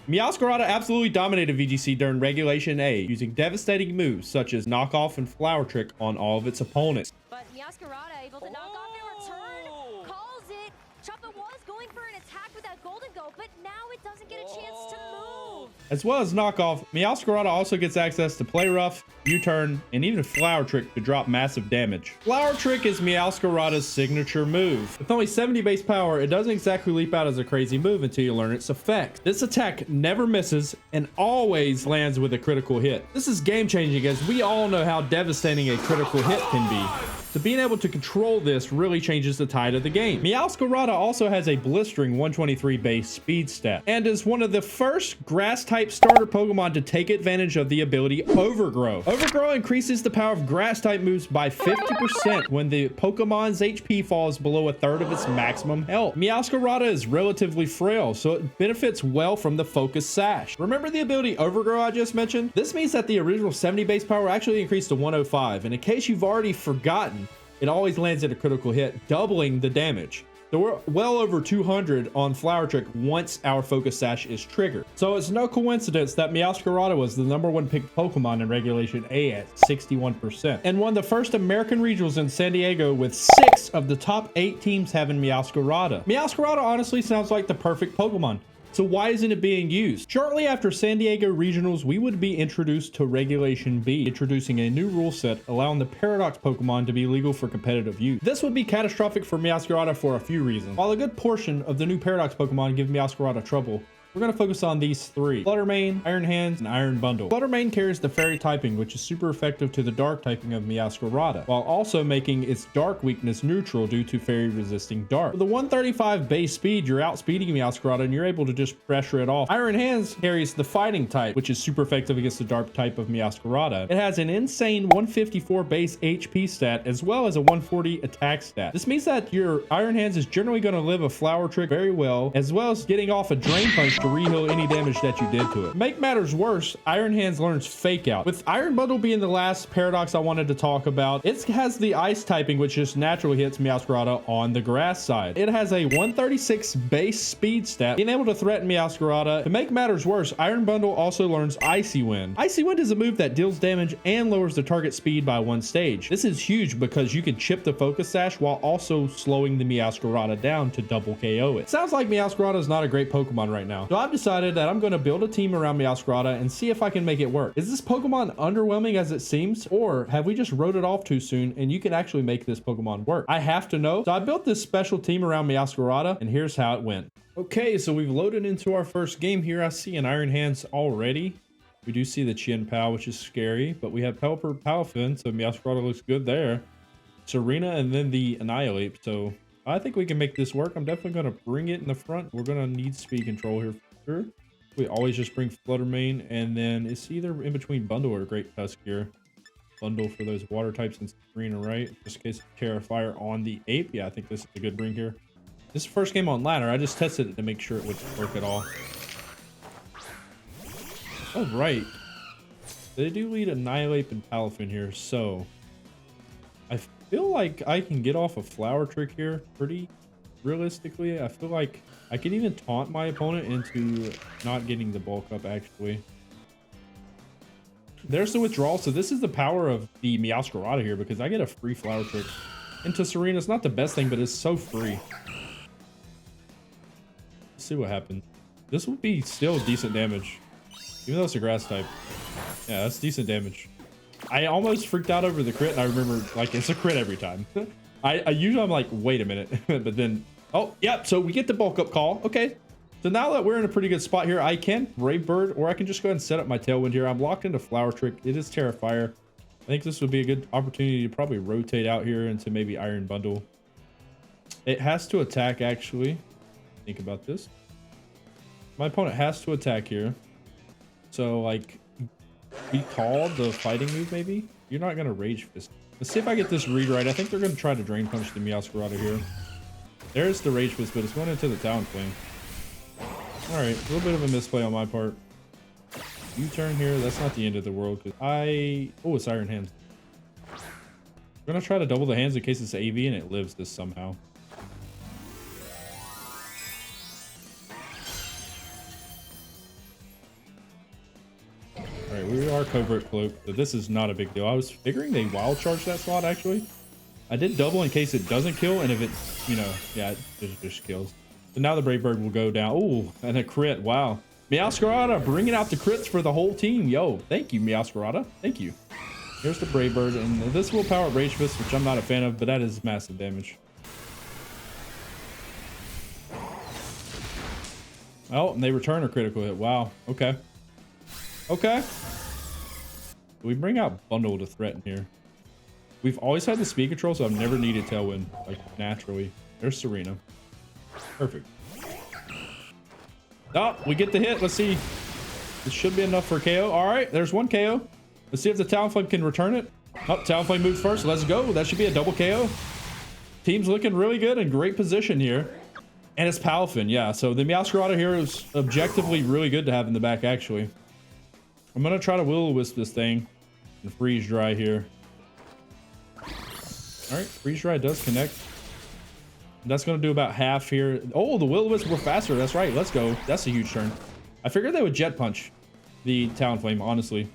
Meowscarada absolutely dominated VGC during Regulation A, using devastating moves such as Knock Off and Flower Trick on all of its opponents. But Meowscarada able to knock off in return, calls it. Choppa was going for an attack with that Golden Go, but now it doesn't get a chance to move. As well as Knock Off, Meowscarada also gets access to Play Rough, U-Turn, and even Flower Trick to drop massive damage. Flower Trick is Meowscarada's signature move. With only 70 base power, it doesn't exactly leap out as a crazy move until you learn its effect. This attack never misses and always lands with a critical hit. This is game-changing, as we all know how devastating a critical hit can be. So being able to control this really changes the tide of the game. Meowscarada also has a blistering 123 base speed stat and is one of the first grass type starter Pokemon to take advantage of the ability Overgrow. Overgrow increases the power of grass type moves by 50% when the Pokemon's HP falls below a third of its maximum health. Meowscarada is relatively frail, so it benefits well from the Focus Sash. Remember the ability Overgrow I just mentioned? This means that the original 70 base power actually increased to 105, and in case you've already forgotten, it always lands at a critical hit, doubling the damage. So we're well over 200 on Flower Trick once our Focus Sash is triggered. So it's no coincidence that Meowscarada was the #1 picked Pokemon in Regulation A at 61%, and won the first American regionals in San Diego with 6 of the top 8 teams having Meowscarada. Meowscarada honestly sounds like the perfect Pokemon. So why isn't it being used? Shortly after San Diego Regionals, we would be introduced to Regulation B, introducing a new rule set allowing the Paradox Pokemon to be legal for competitive use. This would be catastrophic for Meowscarada for a few reasons. While a good portion of the new Paradox Pokemon give Meowscarada trouble, we're going to focus on these 3: Flutter Mane, Iron Hands, and Iron Bundle. Flutter Mane carries the Fairy typing, which is super effective to the Dark typing of Meowscarada, while also making its Dark weakness neutral due to Fairy resisting Dark. With the 135 base speed, you're outspeeding Meowscarada and you're able to just pressure it off. Iron Hands carries the Fighting type, which is super effective against the Dark type of Meowscarada. It has an insane 154 base HP stat as well as a 140 attack stat. This means that your Iron Hands is generally going to live a Flower Trick very well as getting off a Drain Punch to re-heal any damage that you did to it. Make matters worse, Iron Hands learns Fake Out. With Iron Bundle being the last Paradox I wanted to talk about, it has the Ice typing, which just naturally hits Meowscarada on the grass side. It has a 136 base speed stat, being able to threaten Meowscarada. To make matters worse, Iron Bundle also learns Icy Wind. Icy Wind is a move that deals damage and lowers the target speed by 1 stage. This is huge because you can chip the Focus Sash while also slowing the Meowscarada down to double KO it. Sounds like Meowscarada is not a great Pokemon right now, so I've decided that I'm going to build a team around Meowscarada and see if I can make it work. Is this Pokemon underwhelming as it seems, or have we just wrote it off too soon and you can actually make this Pokemon work? I have to know. So I built this special team around Meowscarada, and here's how it went. Okay, so we've loaded into our first game here. I see an Iron Hands already. We do see the Chien Pao, which is scary, but we have Pelipper, Palafin, so Meowscarada looks good there. Serena, and then the Annihilate. So I think we can make this work. I'm definitely going to bring it in the front. We're going to need speed control here. Sure. We always just bring Flutter Mane, and then it's either in between Bundle or Great Tusk here. Bundle for those water types and Serena, right? Just in case of Terra Fire on the Ape. Yeah, I think this is a good bring here. This is the first game on ladder. I just tested it to make sure it would work at all. Oh, right. They do lead Annihilate and Palafin here, so I feel like I can get off a Flower Trick here pretty realistically. I feel like I can even taunt my opponent into not getting the bulk up, actually. There's the withdrawal. So this is the power of the Meowscarada here, because I get a free Flower Trick into Serena. It's not the best thing, but it's so free. Let's see what happens. This will be still decent damage, even though it's a grass type. Yeah, that's decent damage. I almost freaked out over the crit, and I remember, like, it's a crit every time. I usually I'm like, wait a minute, but then, oh, yep. So we get the bulk up call. Okay. So now that we're in a pretty good spot here, I can Brave Bird, or I can just go ahead and set up my Tailwind here. I'm locked into Flower Trick. It is Terra Fire. I think this would be a good opportunity to probably rotate out here into maybe Iron Bundle. It has to attack, actually. Think about this. My opponent has to attack here. So, like, we call the fighting move, maybe? You're not going to Rage Fist. Let's see if I get this read right. I think they're going to try to Drain Punch the Meowscarada here. There's the Rage Fist, but it's going into the Talon Flame. Alright, a little bit of a misplay on my part. U-turn here. That's not the end of the world. Oh, it's Iron Hands. I'm going to try to double the hands in case it's AV and it lives this somehow. covert cloak, so this is not a big deal. I was figuring they wild charge that slot actually. I did double in case it doesn't kill, and if it, you know, yeah, it just kills. So now the Brave Bird will go down. Oh, and a crit. Wow. Meowscarada bringing out the crits for the whole team. Yo, thank you, Meowscarada. Thank you. Here's the Brave Bird, and this will power Rage Fist, which I'm not a fan of, but that is massive damage. Oh, and they return a critical hit. Wow. Okay. Okay. We bring out Bundle to threaten here. We've always had the speed control, so I've never needed Tailwind, like, naturally. There's Serena. Perfect. Oh, we get the hit. Let's see. This should be enough for KO. All right, there's one KO. Let's see if the Talonflame can return it. Oh, Talonflame moves first. Let's go. That should be a double KO. Team's looking really good in great position here. And it's Palafin, yeah. So the Meowscarada here is objectively really good to have in the back, actually. I'm going to try to Will-O-Wisp this thing and Freeze Dry here. All right, Freeze Dry does connect. That's going to do about half here. Oh, the Will-O-Wisp were faster. That's right. Let's go. That's a huge turn. I figured they would Jet Punch the Talonflame, honestly.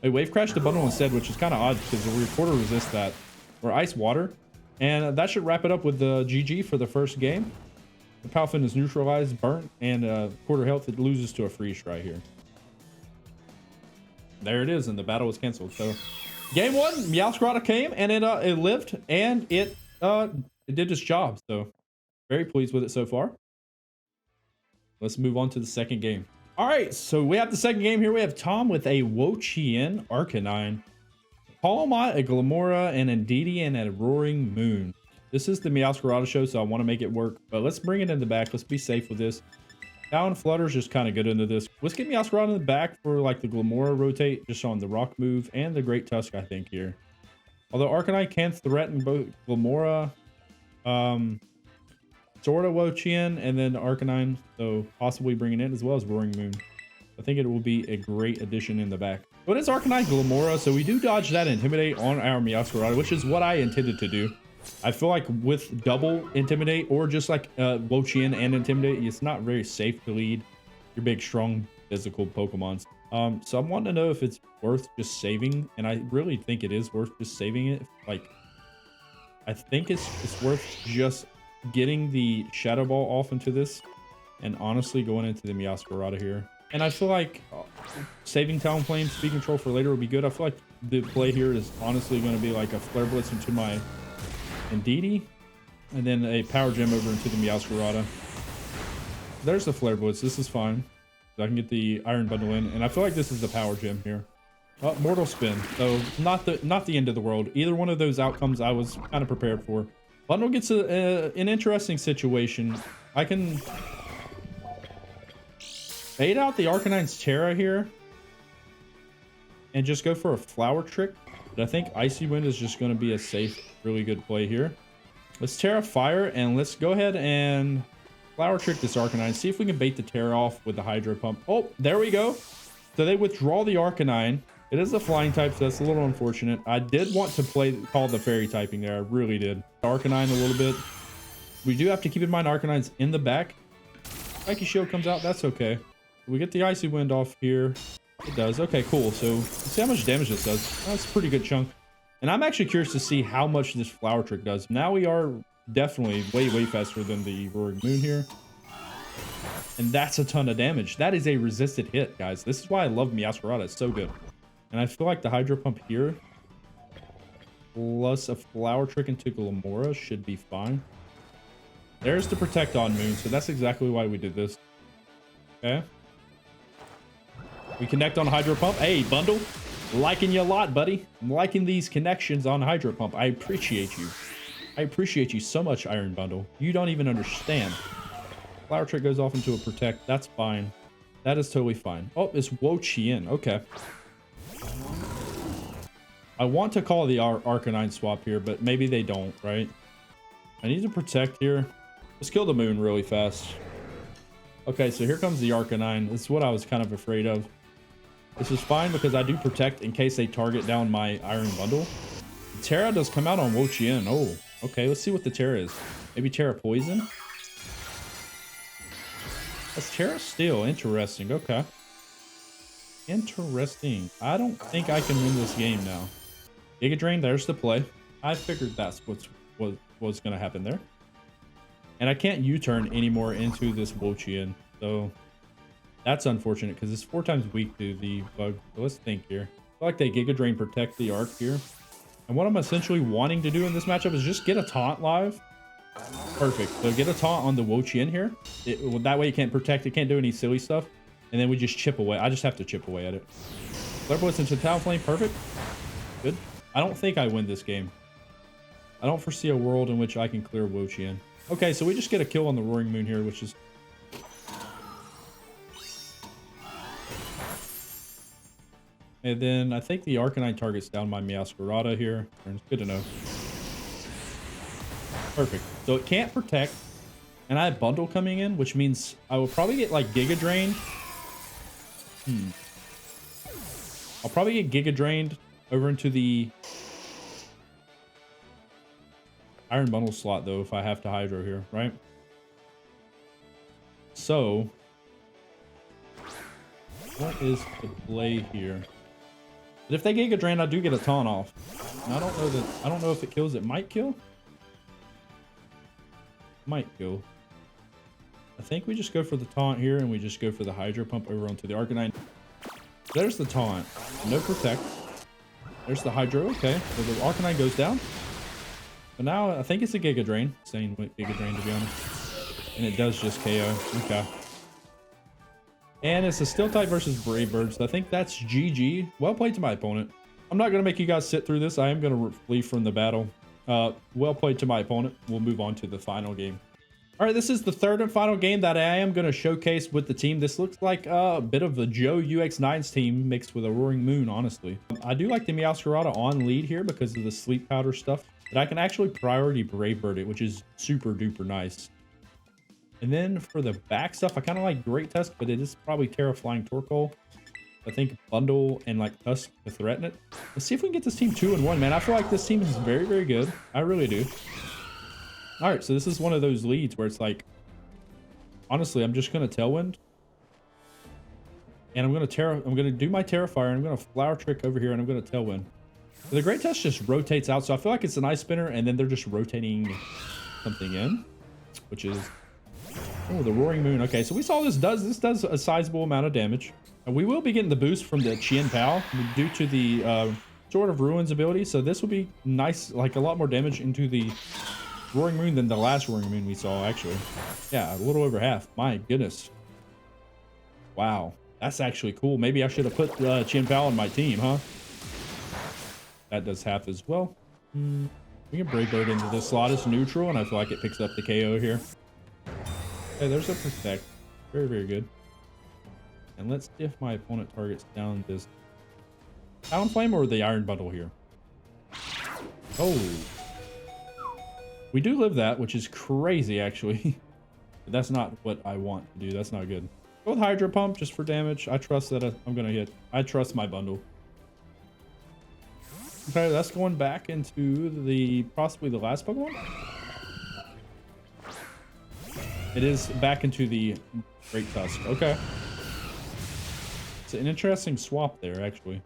They Wave Crash the bundle instead, which is kind of odd because the Reporter resists that. Or Ice Water. And that should wrap it up with the GG for the first game. The Palafin is neutralized, burnt, and quarter health. It loses to a Freeze Dry here. There it is, and the battle was canceled. So, game one, Meowscarada came, and it lived, and it did its job. So, very pleased with it so far. Let's move on to the second game. All right, so we have the second game here. We have Tom with a Wo-Chien Arcanine, Palmot, a Glamora, and Indeedee, and a Roaring Moon. This is the Meowscarada show, so I want to make it work. But let's bring it in the back. Let's be safe with this. Down Flutter's just kind of good into this. Let's get Meowscarada in the back for like the Glamora rotate, just on the Rock move and the Great Tusk, I think, here. Although Arcanine can threaten both Glamora, sort of Wo-Chien, and then Arcanine, so possibly bringing in as well as Roaring Moon. I think it will be a great addition in the back. But it's Arcanine Glamora, so we do dodge that Intimidate on our Meowscarada, which is what I intended to do. I feel like with double Intimidate or just like Wo-Chien and Intimidate, it's not very safe to lead your big, strong, physical Pokemons. So I'm wanting to know if it's worth just saving, and I really think it is worth just saving it. Like, I think it's worth just getting the Shadow Ball off into this, and honestly going into the Meowscarada here. And I feel like saving Talonflame Speed Control for later would be good. I feel like the play here is honestly going to be like a Flare Blitz into my Indeedee, and then a Power Gem over into the Meowscarada. There's the Flare Blitz. This is fine. So I can get the Iron Bundle in, and I feel like this is the Power Gem here. Mortal Spin. So not the end of the world. Either one of those outcomes I was kind of prepared for. Bundle gets an interesting situation. I can fade out the Arcanine's Terra here and just go for a Flower Trick. But I think Icy Wind is just going to be a safe, really good play here. Let's Terra Fire, and let's go ahead and Flower Trick this Arcanine. See if we can bait the Terra off with the Hydro Pump. Oh, there we go. So they withdraw the Arcanine. It is a flying type, so that's a little unfortunate. I did want to call the fairy typing there. I really did. Arcanine a little bit. We do have to keep in mind Arcanine's in the back. Psyche Shield comes out. That's okay. We get the Icy Wind off here. It does. Okay, cool. So let's see how much damage this does. That's a pretty good chunk. And I'm actually curious to see how much this Flower Trick does. Now we are definitely way faster than the Roaring Moon here. And that's a ton of damage. That is a resisted hit, guys. This is why I love Meowscarada. It's so good. And I feel like the Hydro Pump here plus a Flower Trick into Glamora should be fine. There's the Protect on Moon. So that's exactly why we did this. Okay. We connect on Hydro Pump. Hey, Bundle. Liking you a lot, buddy. I'm liking these connections on Hydro Pump. I appreciate you. I appreciate you so much, Iron Bundle. You don't even understand. Flower Trick goes off into a Protect. That's fine. That is totally fine. Oh, it's Wo-Chien. Okay. I want to call the Arcanine swap here, but maybe they don't, right? I need to Protect here. Let's kill the Moon really fast. Okay, so here comes the Arcanine. This is what I was kind of afraid of. This is fine because I do Protect in case they target down my Iron Bundle. Terra does come out on Wo-Chien. Oh, okay. Let's see what the Terra is. Maybe Terra Poison? That's Terra Steel. Interesting. Okay. Interesting. I don't think I can win this game now. Giga Drain, there's the play. I figured that's what was going to happen there. And I can't U-turn anymore into this Wo-Chien. So that's unfortunate because it's 4 times weak to the bug. So let's think here. I feel like they Giga Drain protect the arc here. And what I'm essentially wanting to do in this matchup is just get a taunt live. Perfect. So get a taunt on the Wo-Chien here. That way it can't protect. It can't do any silly stuff. And then we just chip away. I just have to chip away at it. Flare Blitz into Talonflame. Perfect. Good. I don't think I win this game. I don't foresee a world in which I can clear Wo-Chien. Okay, so we just get a kill on the Roaring Moon here, which is... And then I think the Arcanine targets down my Meowscarada here. It's good to know. Perfect. So it can't protect. And I have Bundle coming in, which means I will probably get like Giga Drained. I'll probably get Giga Drained over into the Iron Bundle slot, though, if I have to Hydro here, right? So, what is the play here? But if they Giga Drain, I do get a taunt off. And I don't know if it kills. It might kill. Might kill. I think we just go for the taunt here, and we just go for the Hydro Pump over onto the Arcanine. There's the taunt. No protect. There's the Hydro. Okay, so the Arcanine goes down. But now I think it's a Giga Drain. Saying Giga Drain, to be honest. And it does just KO. Okay. And it's a Steel type versus Brave Bird. So I think that's GG. Well played to my opponent. I'm not going to make you guys sit through this. I am going to flee from the battle. Well played to my opponent. We'll move on to the final game. All right, this is the third and final game that I am going to showcase with the team. This looks like a bit of the Joe UX9's team mixed with a Roaring Moon, honestly. I do like the Meowscarada on lead here because of the sleep powder stuff. But I can actually priority Brave Bird it, which is super duper nice. And then for the back stuff, I kind of like Great Tusk, but it is probably Terraflying Torkoal. I think Bundle and like Tusk to threaten it. Let's see if we can get this team 2-1, man. I feel like this team is very, very good. I really do. All right, so this is one of those leads where it's like, honestly, I'm just going to Tailwind. And I'm going to do my Terrafire, and I'm going to Flower Trick over here, and I'm going to Tailwind. So the Great Tusk just rotates out, so I feel like it's an Ice Spinner, and then they're just rotating something in, which is, oh, the Roaring Moon. Okay, so we saw this does a sizable amount of damage. And we will be getting the boost from the Chien Pao due to the Sword of Ruins ability, so this will be nice, like a lot more damage into the Roaring Moon than the last Roaring Moon we saw, actually. Yeah, a little over half. My goodness. Wow. That's actually cool. Maybe I should have put Chien Pao on my team, huh? That does half as well. We can Brave Bird into this slot as neutral, and I feel like it picks up the KO here. Okay, there's a Protect. Very, very good. And let's see if my opponent targets down this Talonflame or the Iron Bundle here. Oh. We do live that, which is crazy, actually. But that's not what I want to do. That's not good. Go with Hydro Pump just for damage. I trust that I'm going to hit. I trust my bundle. Okay, that's going back into the possibly the last Pokemon. It is back into the Great Tusk. Okay. It's an interesting swap there, actually.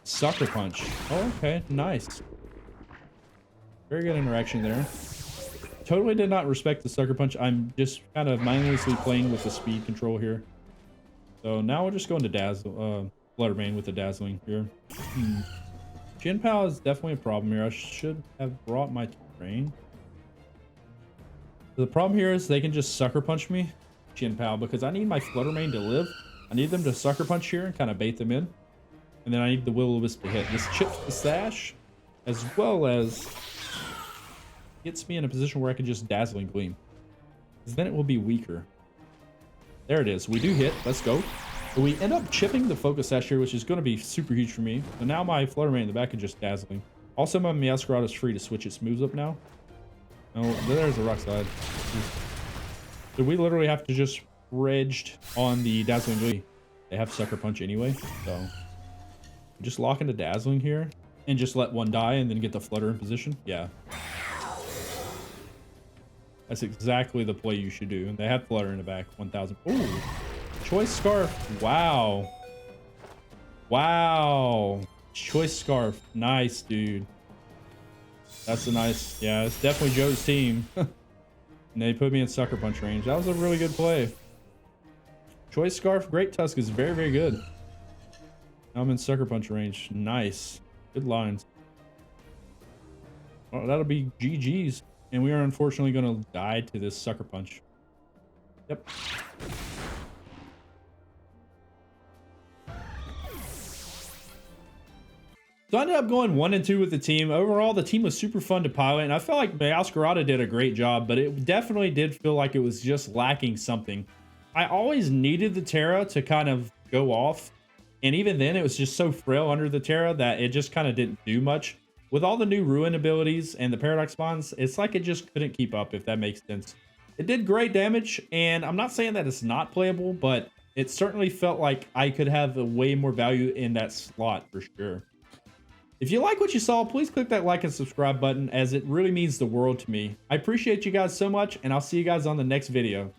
Sucker Punch. Oh, okay. Nice. Very good interaction there. Totally did not respect the Sucker Punch. I'm just kind of mindlessly playing with the speed control here. So now we'll just go into Fluttermane with the Dazzling here. Chien Pao is definitely a problem here. I should have brought my terrain. The problem here is they can just Sucker Punch me, Chien Pao, because I need my Fluttermane to live. I need them to Sucker Punch here and kind of bait them in. And then I need the Will-O-Wisp to hit. This chips the Sash, as well as gets me in a position where I can just Dazzling Gleam. Because then it will be weaker. There it is. We do hit. Let's go. So we end up chipping the Focus Sash here, which is going to be super huge for me. So now my Fluttermane in the back is just Dazzling. Also, my Meowscarada is free to switch its moves up now. Oh, there's a Rock Slide. So we literally have to just reg on the Dazzling Gleam. They have Sucker Punch anyway, so just lock into Dazzling here and just let one die and then get the Flutter in position. Yeah. That's exactly the play you should do. And they have Flutter in the back. 1000. Ooh. Choice Scarf. Wow. Wow. Choice Scarf. Nice, dude. That's a nice... Yeah, it's definitely Joe's team. And they put me in Sucker Punch range. That was a really good play. Choice Scarf. Great Tusk is very, very good. Now I'm in Sucker Punch range. Nice. Good lines. Well, that'll be GG's. And we are unfortunately going to die to this Sucker Punch. Yep. So I ended up going 1 and 2 with the team. Overall, the team was super fun to pilot, and I felt like Meowscarada did a great job, but it definitely did feel like it was just lacking something. I always needed the Terra to kind of go off, and even then, it was just so frail under the Terra that it just kind of didn't do much. With all the new Ruin abilities and the Paradox Spawns, it's like it just couldn't keep up, if that makes sense. It did great damage, and I'm not saying that it's not playable, but it certainly felt like I could have a way more value in that slot for sure. If you like what you saw, please click that like and subscribe button, as it really means the world to me. I appreciate you guys so much, and I'll see you guys on the next video.